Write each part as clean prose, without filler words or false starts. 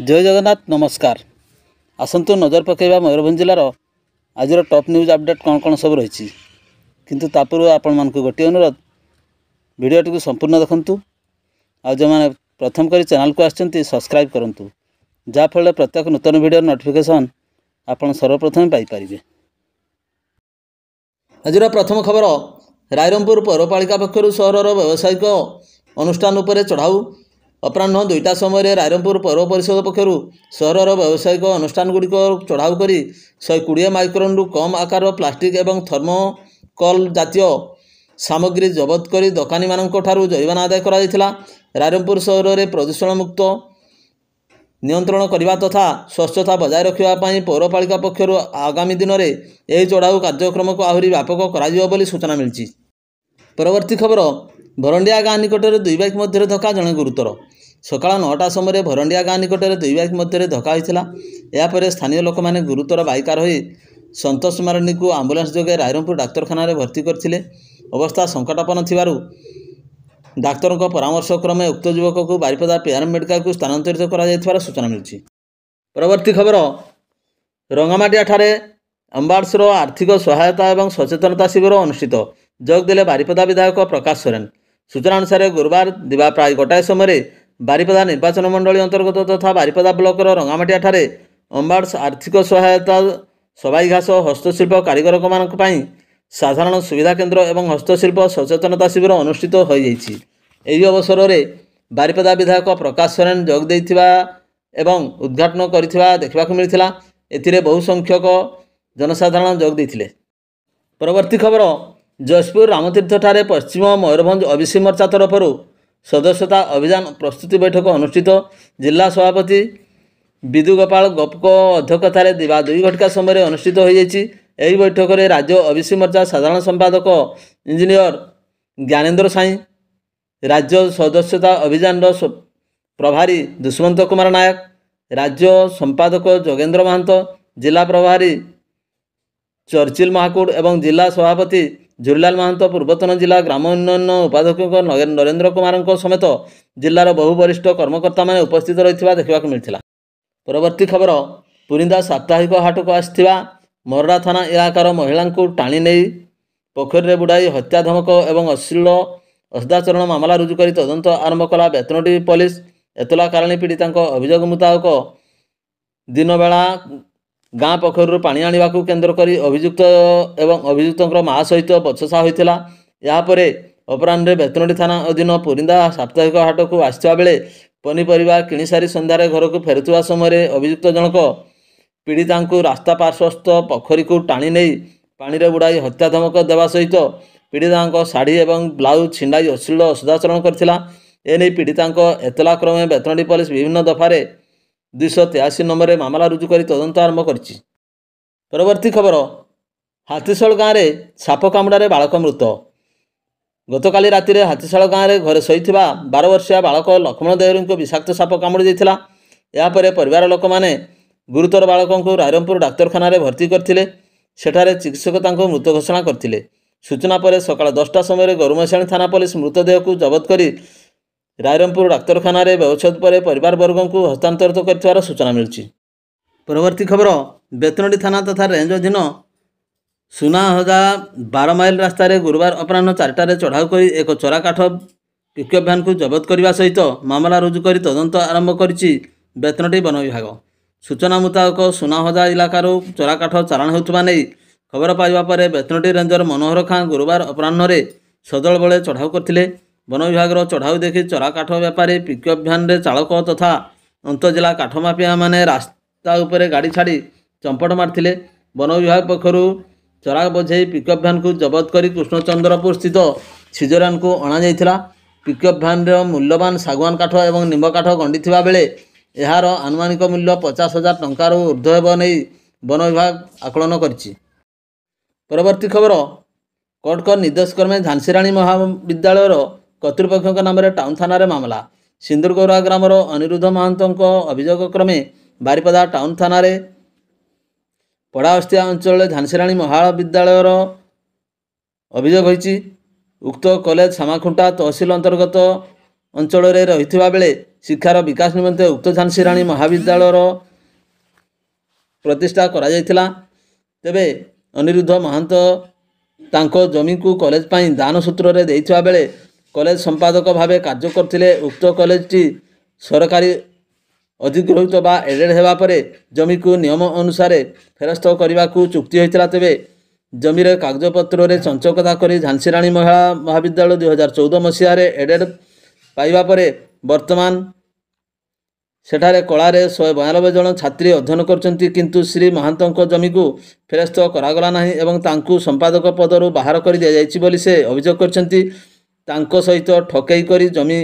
जय जगन्नाथ नमस्कार। आसतु नजर पकेबा मयूरभंज जिलार आज टॉप न्यूज अपडेट कौन कौन सब रही किंतु तापूर्व आपण मानक गोटे अनुरोध वीडियोटी को संपूर्ण देखंतु आ जो मैंने प्रथम करी चैनल को आछंती सब्सक्राइब करंतु जाफल प्रत्येक नूतन वीडियो नोटिफिकेशन आपण सर्वप्रथम पाई परिबे। आज प्रथम खबर रायरंगपुर पौरपालिका पक्षर सहरर व्यावसायिक अनुष्ठान उपर चढ़ाऊ अपराह्न 2टा समय रायरंगपुर पौर परिषद पक्षर सहरर व्यावसायिक अनुष्ठान गुड़िक चढ़ाऊ कर 120 माइक्रोन रु कम आकार प्लास्टिक एवं थर्मोकल जातीय सामग्री जबत कर दोकानी मानक ठारू जरिमाना आदाय करा। रायरंगपुर सहर में प्रदूषण मुक्त नियंत्रण करने तथा स्वच्छता बजाय रखापी पौरपालिका पक्षर आगामी दिन में यह चढ़ाऊ कार्यक्रम को आहरी व्यापक कर सूचना मिली। परवर्ती खबर भरंडिया गाँ निकट में 2 बाइक मध्य धक्का जड़े गुरुतर। सकाळ 9टा समय भरंडिया गाँ निकट में 2 बाइक मध्य धक्का होता। यापर स्थानीय लोक मैंने गुरुतर बाइकार हो संतोष मारणी को आंबुलांस जोगे रायरंगपुर डाक्तखाना भर्ती करथिले। अवस्था संकटापन्न थिबारु डाक्तरों परामर्श क्रमे उक्त युवक को बारिपदा पीआरएम मेडिकल को स्थानांतरित कर सूचना मिली। परवर्ती खबर रंगामाटिया ठारे अम्बाड्सर आर्थिक सहायता और सचेतनता शिविर अनुष्ठित। जोग देले बारिपदा विधायक प्रकाश सोरेन। सूचना अनुसार गुरुवार दिवा प्राय 1टाए समय बारिपदा निर्वाचन मंडली अंतर्गत तथा बारिपदा ब्लॉकर रंगामाटिया ठारे अम्बाड्स आर्थिक सहायता सबाई घास हस्तशिल्प कारीगर मानी साधारण सुविधा केन्द्र एवं हस्तशिल्प सचेतनता शिविर अनुष्ठित हो जाइछि। एही अवसर में बारिपदा विधायक प्रकाश सोरेन जोग देइथिबा एवं उद्घाटन करिथिबा देखिबाकु मिलिथिला। एथिरे बहु संख्यक जनसाधारण जोग देइथिले। परवर्ती खबर जयपुर रामतीर्थ ठारे पश्चिम मयूरभंज ओबीसी मोर्चा तरफ सदस्यता अभियान प्रस्तुति बैठक अनुष्ठित। जिला सभापति विदु गोपाल गोपको अध्यक्षतार दिवा 2 घटिका समय अनुष्ठित हो जाइछि। एही बैठक में राज्य ओबीसी मोर्चा साधारण संपादक इंजीनियर ज्ञानेन्द्र साई, राज्य सदस्यता अभियान प्रभारी दुष्मंत कुमार नायक, राज्य संपादक जोगेन्द्र महंत, जिला प्रभारी चर्चिल महाकूट एवं जिला सभापति झुरीलाल महंत, पूर्वतन जिला ग्राम उन्नयन उपाध्यक्ष नरेंद्र कुमार समेत जिलार बहु वरिष्ठ कर्मकर्ता मैंने उपस्थित रही देखा मिलता। परवर्ती खबर पुरिंदा साप्ताहिक हाट को आसथिबा मोरडा थाना इलाकार महिला को टाणी नहीं पोखरी में बुड़ाई हत्या धमक एवं अश्लील असदाचरण मामला रुजु कर तदंत आरंभ कला बेतनटी पुलिस। एतला कारणी पीड़िता अभियोग मुताबक दिन बेला गाँ पोखरी पानी आने को केन्द्र कर अभियुक्त एवं अभियुक्त माँ सहित बचसा होता। यापर अपराह्न बेतनटी थाना अधीन पुरिंदा साप्ताहिक हाट को आसवा बेले पनीपरिया किणी सारी संध्यारे घर को फेरुवा समय अभियुक्त जनक पीड़िता को रास्ता पार्श्वस्थ पोखरी को टाणी नहीं पानी में बुड़ाई हत्या धमक देवा सहित पीड़िता शाढ़ी और ब्लाउज छिंडाई अश्लील सदाचरण करथिला। एने पीड़िता एतला क्रमे बेतनटी पुलिस विभिन्न दफारे 283 नंबर मामला रुजु कर तदंत आरंभ करिछि। परवर्ती खबर हाथीशाल गाँव में साप कामुड़े बालक मृत। गतकाली राति हाथीशाल गाँव में घरे शोइथिबा 12 वर्षीय बालक लक्ष्मण देहरी को विषाक्त साप कामुड़ी देइथिला। यापर परिवार लोक माने गुरुतर बालक को रायरंगपुर डाक्तखाना भर्ती करथिले। सेठारे चिकित्सक तांको मृत घोषणा करथिले। सूचना पर सकाळ 10टा समय गरुमसाणी थाना पुलिस मृतदेह को जबत करी रायरंगपुर डाक्तखाना व्यवच्छेद पर परिवार वर्ग को हस्तांतरित कर सूचना मिली। परवर्ती खबर बेतनटी थाना तथा रेंज अधीन सुनाहदा 12 माइल रास्तार गुरुवार अपराह्न 4टारे चढ़ाऊ कर एक चोरा काठ पिकअप भ्यान को जबत करने सहित मामला रुजु कर तदंत आरंभ करिछि बेतनटी वन विभाग। सूचना मुताबक सुनाहदा इलाकार चोरा काठ चालाण होउथबा नै खबर पाइबा पर बेतनटी रेंजर मनोहर खां गुरुवार अपराह्न सदल बले चढ़ाऊ करथिले। वन विभाग चढ़ाऊ देखि चोरा काठ व्यापारी पिकअप भ्यान चालक तथा अंतजिला काठ माफिया माने रास्ता उपरे गाड़ी छाड़ी चंपट मारथिले। वन विभाग पक्षरु चोरा बोझे पिकअप भ्यान को जबत कर कृष्णचंद्रपुर स्थित छिजरान को अणा जाइथिला। पिकअप भ्यान मूल्यवान सागवान काठ और निम्ब काठ गंडी थिबा बेले यार आनुमानिक मूल्य 50,000 टंकार ऊर्ध्व हेब नहीं वन विभाग आकलन करिछि। परवर्ती खबर कोर्टकर निर्देश क्रमे झांसीराणी महाविद्यालय कर्तृपक्ष नाम टाउन थाना मामला। सिंदूरगौरा ग्रामर अनिरुद्ध महंत अभियोग क्रमे बारिपदा टाउन थाना पड़ास्तिया अंचल झांसीराणी महाविद्यालय अभियोग होइछि। उक्त कॉलेज सामाखुंटा तहसिल अंतर्गत अंचल रही बेले ଶିକ୍ଷାର ବିକାଶ ନିମନ୍ତେ ଉକ୍ତ ଝାନ୍ସୀ ରାଣୀ ମହାବିଦ୍ୟାଳୟର ପ୍ରତିଷ୍ଠା କରାଯାଇଥିଲା। ତେବେ ଅନିରୁଦ୍ଧ ମହାନ୍ତ ତାଙ୍କ ଜମିକୁ କଲେଜ ପାଇଁ ଦାନ ସୂତ୍ରରେ ଦେଇଥିବା ବେଳେ କଲେଜ ସମ୍ପାଦକ ଭାବେ କାର୍ଯ୍ୟ କରୁଥିଲେ। ଉକ୍ତ କଲେଜଟି ସରକାରୀ ଅଧିଗୃହୀତ ବା ଏଡେଡ୍ ହେବା ପରେ ଜମିକୁ ନିୟମ ଅନୁସାରେ ଫେରସ୍ତ କରିବାକୁ ଚୁକ୍ତି ହୋଇଥିଲା। ତେବେ ଜମିର କାଗଜପତ୍ରରେ ଚଞ୍ଚକତା କରି ଝାନ୍ସୀ ରାଣୀ ମହିଳା ମହାବିଦ୍ୟାଳୟ 2014 ମସିହାରେ ଏଡେଡ୍ ପାଇବା ପରେ ବର୍ତ୍ତମାନ ସେଠାରେ କଳାରେ 192 ଜଣ ଛାତ୍ରୀ ଅଧ୍ୟୟନ କରୁଛନ୍ତି। କିନ୍ତୁ ଶ୍ରୀ ମହାନ୍ତଙ୍କ ଜମିକୁ ଫେରସ୍ତ କରାଗଲା ନାହିଁ ଏବଂ ତାଙ୍କୁ ସମ୍ପାଦକ ପଦରୁ ବାହାର କରି ଦିଆଯାଇଛି ବୋଲି ସେ ଅଭିଯୋଗ କରିଛନ୍ତି। ତାଙ୍କ ସହିତ ଠକେଇ କରି ଜମି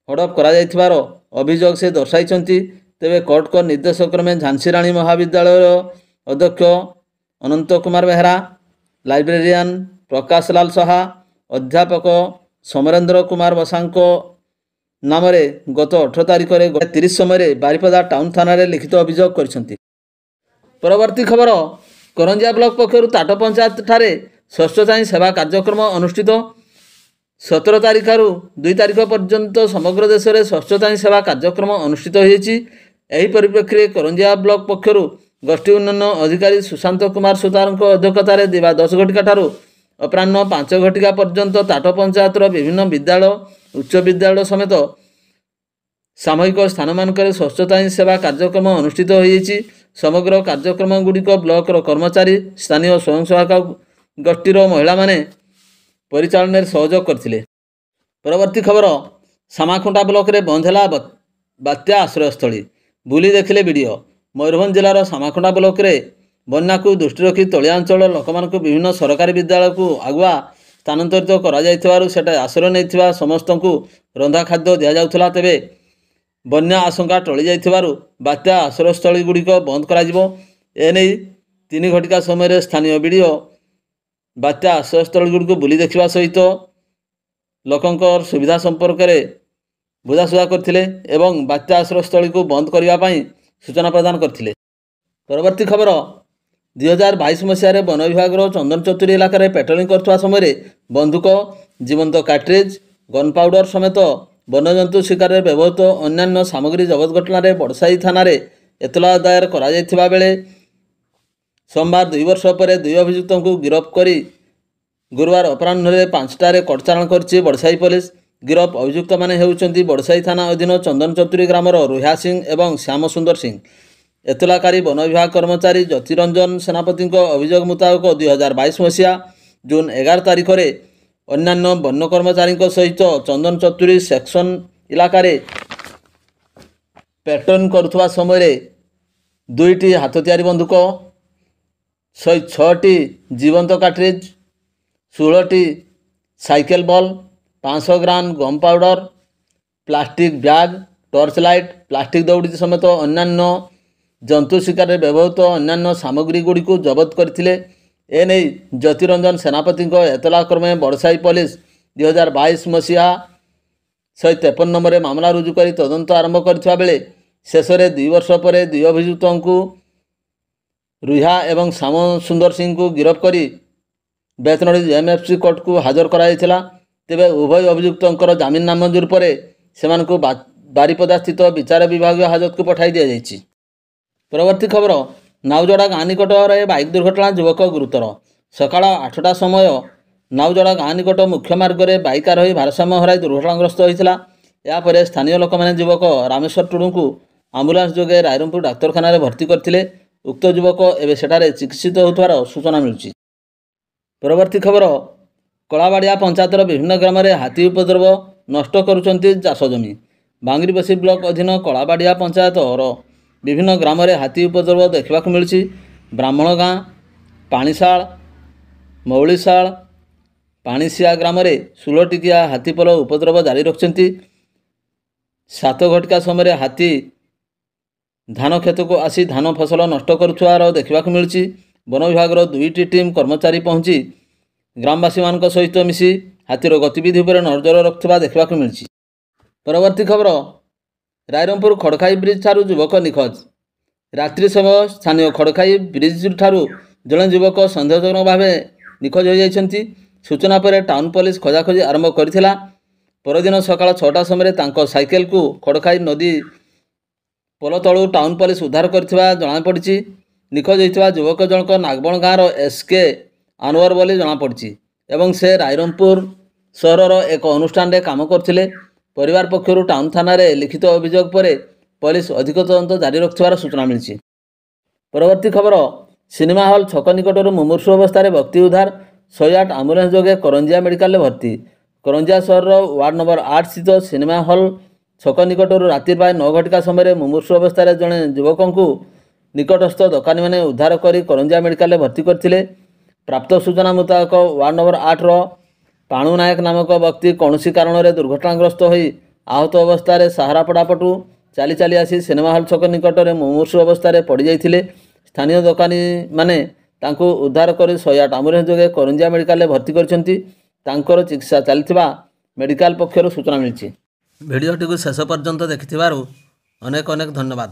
ହଡପ କରାଯାଇଥିବାର ଅଭିଯୋଗ ସେ ଦର୍ଶାଇଛନ୍ତି। ତେବେ କୋର୍ଟଙ୍କ ନିର୍ଦ୍ଦେଶ କ୍ରମେ ଝାନ୍ସୀ ରାଣୀ ମହାବିଦ୍ୟାଳୟର ଅଧ୍ୟକ୍ଷ ଅନନ୍ତ କୁମାର ବେହେରା, ଲାଇବ୍ରେରିଆନ୍ ପ୍ରକାଶ ଲାଲ ସାହା, ଅଧ୍ୟାପକ ସମରେନ୍ଦ୍ର କୁମାର ବସାଙ୍କ ନାମରେ ଗତ 18 ତାରିଖରେ 30 ସମୟରେ ବାରିପଦା ଟାଉନ ଥାନାରେ ଲିଖିତ ଅଭିଯୋଗ କରିଛନ୍ତି। ପରବର୍ତ୍ତୀ ଖବର, କରଞ୍ଜିଆ ବ୍ଲକ ପକ୍ଷରୁ ତାଟ ପଞ୍ଚାୟତ ଠାରେ ଷଷ୍ଠ ଶ୍ରେଣୀ ସେବା କାର୍ଯ୍ୟକ୍ରମ ଅନୁଷ୍ଠିତ। 17 ତାରିଖରୁ 2 ତାରିଖ ପର୍ଯ୍ୟନ୍ତ ସମଗ୍ର ଦେଶରେ ଷଷ୍ଠ ଶ୍ରେଣୀ ସେବା କାର୍ଯ୍ୟକ୍ରମ ଅନୁଷ୍ଠିତ ହୋଇଛି। ଏହି ପରିପ୍ରେକ୍ଷୀରେ କରଞ୍ଜିଆ ବ୍ଲକ ପକ୍ଷରୁ ଗୋଷ୍ଠୀ ଉନ୍ନୟନ ଅଧିକାରୀ ସୁଶାନ୍ତ କୁମାର ସୁତାରଙ୍କ ଅଧ୍ୟକ୍ଷତାରେ ଦିବା 10 ଘଟିକା ଠାରୁ ଅପରାହ୍ନ 5 ଘଟିକା ପର୍ଯ୍ୟନ୍ତ ତାଟ ପଞ୍ଚାୟତର ବିଭିନ୍ନ ବିଦ୍ୟାଳୟ, ଉଚ୍ଚ ବିଦ୍ୟାଳୟ ସମେତ ସାମୂହିକ ସ୍ଥାନମାନଙ୍କରେ ଷଷ୍ଠ ଶ୍ରେଣୀ ସେବା କାର୍ଯ୍ୟକ୍ରମ ଅନୁଷ୍ଠିତ ହୋଇଛି। ସମଗ୍ର କାର୍ଯ୍ୟକ୍ରମ ଗୁଡ଼ିକ ବ୍ଲକର କର୍ମଚାରୀ, ସ୍ଥାନୀୟ ସ୍ୱୟଂସହାୟକ ଗୋଷ୍ଠୀର ମହିଳାମାନେ ପରିଚାଳନାରେ ସହଯୋଗ କରିଥିଲେ। ପରବର୍ତ୍ତୀ ଖବର, ସାମାଖୁଣ୍ଟା ବ୍ଲକରେ ବନ୍ଦ ହେଲା ବାତ୍ୟା ଆଶ୍ରୟସ୍ଥଳୀ, ବୁଲି ଦେଖିଲେ ବିଡିଓ। ମୟୂରଭଞ୍ଜ ଜିଲ୍ଲାର ସାମାଖୁଣ୍ଟା ବ୍ଲକରେ ବନ୍ୟାକୁ ଦୃଷ୍ଟି ରଖି ତଳିଆ ଅଞ୍ଚଳର ଲୋକମାନଙ୍କୁ ବିଭିନ୍ନ ସରକାରୀ ବିଦ୍ୟାଳୟକୁ ଆଗୁଆ ସ୍ଥାନାନ୍ତରିତ କରାଯାଇଥିବାରୁ ସେଠାରେ ଆଶ୍ରୟ ନେଇଥିବା ସମସ୍ତଙ୍କୁ ରନ୍ଧା ଖାଦ୍ୟ ଦିଆଯାଉଥିଲା। ତେବେ ବନ୍ୟା ଆଶଙ୍କା ଟଳିଯାଇଥିବାରୁ ବାତ୍ୟା ଆଶ୍ରୟସ୍ଥଳୀ ଗୁଡ଼ିକ ବନ୍ଦ କରାଯିବ। ଏନେଇ 3 ଘଟିକା ସମୟରେ ସ୍ଥାନୀୟ ବିଡିଓ ବାତ୍ୟା ଆଶ୍ରୟସ୍ଥଳୀ ଗୁଡ଼ିକୁ ବୁଲି ଦେଖିବା ସହିତ ଲୋକଙ୍କ ସୁବିଧା ସମ୍ପର୍କରେ ବୁଝାସୁଝା କରିଥିଲେ ଏବଂ ବାତ୍ୟା ଆଶ୍ରୟସ୍ଥଳୀକୁ ବନ୍ଦ କରିବା ପାଇଁ ସୂଚନା ପ୍ରଦାନ କରିଥିଲେ। ପରବର୍ତ୍ତୀ ଖବର, 2022 ମସିହାରେ ବନ ବିଭାଗର ଚନ୍ଦନଚତୁରୀ ଇଲାକାରେ ପେଟ୍ରୋଲିଂ କରୁଥିବା ସମୟରେ ବନ୍ଧୁକ, ଜୀବନ୍ତ କାର୍ଟ୍ରିଜ, ଗନ୍ ପାଉଡର ସମେତ ବନ୍ୟଜନ୍ତୁ ଶିକାରରେ ବ୍ୟବହୃତ ଅନ୍ୟାନ୍ୟ ସାମଗ୍ରୀ ଜବତ ଘଟଣାରେ ବଡ଼ସାହି ଥାନାରେ ଏତଲା ଦାୟର କରାଯାଇଥିବା ବେଳେ ସୋମବାର 2 ବର୍ଷ ପରେ 2 ଅଭିଯୁକ୍ତଙ୍କୁ ଗିରଫ କରି ଗୁରୁବାର ଅପରାହ୍ନରେ 5ଟାରେ କୋର୍ଟ ଚାଲାଣ କରିଛି ବଡ଼ସାହି ପୋଲିସ। ଗିରଫ ଅଭିଯୁକ୍ତମାନେ ହେଉଛନ୍ତି ବଡ଼ସାହି ଥାନା ଅଧୀନ ଚନ୍ଦନଚତୁରୀ ଗ୍ରାମର ରୋହ୍ୟା ସିଂ ଏବଂ ଶ୍ୟାମ ସୁନ୍ଦର ସିଂ। ଏତଲାକାରୀ ବନ ବିଭାଗ କର୍ମଚାରୀ ଜ୍ୟୋତିରଞ୍ଜନ ସେନାପତିଙ୍କ ଅଭିଯୋଗ ମୁତାବକ 2022 ମସିହା ଜୁନ୍ 11 ତାରିଖରେ ଅନ୍ୟାନ୍ୟ ବନ୍ୟ କର୍ମଚାରୀଙ୍କ ସହିତ ଚନ୍ଦନଚତୁରୀ ସେକ୍ସନ ଇଲାକାରେ ପେଟ୍ରୋଲିଂ କରୁଥିବା ସମୟରେ 2ଟି ହାତ ତିଆରି ବନ୍ଧୁକ, 106ଟି ଜୀବନ୍ତ କାର୍ଟ୍ରିଜ, 16ଟି cycle ball, 500 gram gum powder, plastic bag, torch light, plastic ଦଉଡ଼ି ସମେତ ଅନ୍ୟାନ୍ୟ ଜନ୍ତୁ ଶିକାରରେ ବ୍ୟବହୃତ ଅନ୍ୟାନ୍ୟ ସାମଗ୍ରୀ ଗୁଡ଼ିକୁ ଜବତ କରିଥିଲେ। ଏନେଇ ଜ୍ୟୋତିରଞ୍ଜନ ସେନାପତିଙ୍କ ଏତଲା କ୍ରମେ ବଡ଼ସାହି ପୋଲିସ 2022 ମସିହା 153 ନମ୍ବରରେ ମାମଲା ରୁଜୁ କରି ତଦନ୍ତ ଆରମ୍ଭ କରିଥିବା ବେଳେ ଶେଷରେ 2 ବର୍ଷ ପରେ 2 ଅଭିଯୁକ୍ତଙ୍କୁ ରୁହ୍ୟା ଏବଂ ଶ୍ୟାମ ସୁନ୍ଦର ସିଂଙ୍କୁ ଗିରଫ କରି ବେତନଡ଼ି ଏମ୍ଏଫ୍ସି କୋର୍ଟକୁ ହାଜର କରାଯାଇଥିଲା। ତେବେ ଉଭୟ ଅଭିଯୁକ୍ତଙ୍କର ଜାମିନ ନାମଞ୍ଜୁର ପରେ ସେମାନଙ୍କୁ ବାରିପଦା ସ୍ଥିତ ବିଚାର ବିଭାଗୀୟ ହାଜତକୁ ପଠାଇ ଦିଆଯାଇଛି। ପରବର୍ତ୍ତୀ ଖବର, ନାଉଜଡ଼ା ଗାଁ ନିକଟରେ ବାଇକ୍ ଦୁର୍ଘଟଣା, ଯୁବକ ଗୁରୁତର। ସକାଳ 8ଟା ସମୟ ନାଉଜଡ଼ା ଗାଁ ନିକଟ ମୁଖ୍ୟ ମାର୍ଗରେ ବାଇକ୍ ଆରୋହୀ ଭାରସାମ୍ୟ ହରାଇ ଦୁର୍ଘଟଣାଗ୍ରସ୍ତ ହୋଇଥିଲା। ଏହାପରେ ସ୍ଥାନୀୟ ଲୋକମାନେ ଯୁବକ ରାମେଶ୍ୱର ଟୁଡୁଙ୍କୁ ଆମ୍ବୁଲାନ୍ସ ଯୋଗେ ରାଇରଙ୍ଗପୁର ଡାକ୍ତରଖାନାରେ ଭର୍ତ୍ତି କରିଥିଲେ। ଉକ୍ତ ଯୁବକ ଏବେ ସେଠାରେ ଚିକିତ୍ସିତ ହେଉଥିବାର ସୂଚନା ମିଳୁଛି। ପରବର୍ତ୍ତୀ ଖବର, କଳାବାଡ଼ିଆ ପଞ୍ଚାୟତର ବିଭିନ୍ନ ଗ୍ରାମରେ ହାତୀ ଉପଦ୍ରବ ନଷ୍ଟ କରୁଛନ୍ତି ଚାଷ ଜମି। ବାଙ୍ଗିରିପୋଷି ବ୍ଲକ ଅଧୀନ କଳାବାଡ଼ିଆ ପଞ୍ଚାୟତର ବିଭିନ୍ନ ଗ୍ରାମରେ ହାତୀ ଉପଦ୍ରବ ଦେଖିବାକୁ ମିଳୁଛି। ବ୍ରାହ୍ମଣ ଗାଁ, ପାଣିଶାଳ, ମଉଳିଶାଳ, ପାଣିସିଆ ଗ୍ରାମରେ 16 ଟିକିଆ ହାତୀପଲ ଉପଦ୍ରବ ଜାରି ରଖିଛନ୍ତି। 7 ଘଟିକା ସମୟରେ ହାତୀ ଧାନ କ୍ଷେତକୁ ଆସି ଧାନ ଫସଲ ନଷ୍ଟ କରୁଥିବାର ଦେଖିବାକୁ ମିଳୁଛି। ବନ ବିଭାଗର 2ଟି ଟିମ୍ କର୍ମଚାରୀ ପହଞ୍ଚି ଗ୍ରାମବାସୀମାନଙ୍କ ସହିତ ମିଶି ହାତୀର ଗତିବିଧି ଉପରେ ନଜର ରଖୁଥିବା ଦେଖିବାକୁ ମିଳିଛି। ପରବର୍ତ୍ତୀ ଖବର, ରାଇରଙ୍ଗପୁର ଖଡ଼ଖାଇ ବ୍ରିଜ ଠାରୁ ଯୁବକ ନିଖୋଜ। ରାତ୍ରି ସମୟ ସ୍ଥାନୀୟ ଖଡ଼ଖାଇ ବ୍ରିଜ ଠାରୁ ଜଣେ ଯୁବକ ସନ୍ଦେହଜନକ ଭାବେ ନିଖୋଜ ହୋଇଯାଇଛନ୍ତି। ସୂଚନା ପରେ ଟାଉନ ପୋଲିସ ଖୋଜାଖୋଜି ଆରମ୍ଭ କରିଥିଲା। ପରଦିନ ସକାଳ 6ଟା ସମୟରେ ତାଙ୍କ ସାଇକେଲକୁ ଖଡ଼ଖାଇ ନଦୀ ପୋଲ ତଳୁ ଟାଉନ ପୋଲିସ ଉଦ୍ଧାର କରିଥିବା ଜଣାପଡ଼ିଛି। ନିଖୋଜ ହୋଇଥିବା ଯୁବକ ଜଣକ ନାଗବଣ ଗାଁର SK ଆନୱର ବୋଲି ଜଣାପଡ଼ିଛି ଏବଂ ସେ ରାଇରଙ୍ଗପୁର ସହରର ଏକ ଅନୁଷ୍ଠାନରେ କାମ କରୁଥିଲେ। ପରିବାର ପକ୍ଷରୁ ଟାଉନ ଥାନାରେ ଲିଖିତ ଅଭିଯୋଗ ପରେ ପୋଲିସ ଅଧିକ ତଦନ୍ତ ଜାରି ରଖିଥିବାର ସୂଚନା ମିଳିଛି। ପରବର୍ତ୍ତୀ ଖବର, ସିନେମା ହଲ୍ ଛକ ନିକଟରୁ ମୁମୂର୍ଷୁ ଅବସ୍ଥାରେ ବ୍ୟକ୍ତି ଉଦ୍ଧାର, 108 ଆମ୍ବୁଲାନ୍ସ ଯୋଗେ କରଞ୍ଜିଆ ମେଡିକାଲରେ ଭର୍ତ୍ତି। କରଞ୍ଜିଆ ସହରର ୱାର୍ଡ ନମ୍ବର 8 ସ୍ଥିତ ସିନେମା ହଲ୍ ଛକ ନିକଟରୁ ରାତି ପ୍ରାୟ 9 ଘଟିକା ସମୟରେ ମୁମୂର୍ଷୁ ଅବସ୍ଥାରେ ଜଣେ ଯୁବକଙ୍କୁ ନିକଟସ୍ଥ ଦୋକାନୀମାନେ ଉଦ୍ଧାର କରି କରଞ୍ଜିଆ ମେଡିକାଲରେ ଭର୍ତ୍ତି କରିଥିଲେ। ପ୍ରାପ୍ତ ସୂଚନା ମୁତାବକ ୱାର୍ଡ ନମ୍ବର 8ର ପାଣୁ ନାୟକ ନାମକ ବ୍ୟକ୍ତି କୌଣସି କାରଣରେ ଦୁର୍ଘଟଣାଗ୍ରସ୍ତ ହୋଇ ଆହତ ଅବସ୍ଥାରେ ସାହାରାପଡ଼ା ପଟୁ ଚାଲି ଚାଲି ଆସି ସିନେମା ହଲ୍ ଛକ ନିକଟରେ ମୁମୂର୍ଷୁ ଅବସ୍ଥାରେ ପଡ଼ିଯାଇଥିଲେ। ସ୍ଥାନୀୟ ଦୋକାନୀମାନେ ତାଙ୍କୁ ଉଦ୍ଧାର କରି 108 ଆମ୍ବୁଲାନ୍ସ ଯୋଗେ କରଞ୍ଜିଆ ମେଡିକାଲରେ ଭର୍ତ୍ତି କରିଛନ୍ତି। ତାଙ୍କର ଚିକିତ୍ସା ଚାଲିଥିବା ମେଡିକାଲ ପକ୍ଷରୁ ସୂଚନା ମିଳିଛି। ଭିଡ଼ିଓଟିକୁ ଶେଷ ପର୍ଯ୍ୟନ୍ତ ଦେଖିଥିବାରୁ ଅନେକ ଅନେକ ଧନ୍ୟବାଦ।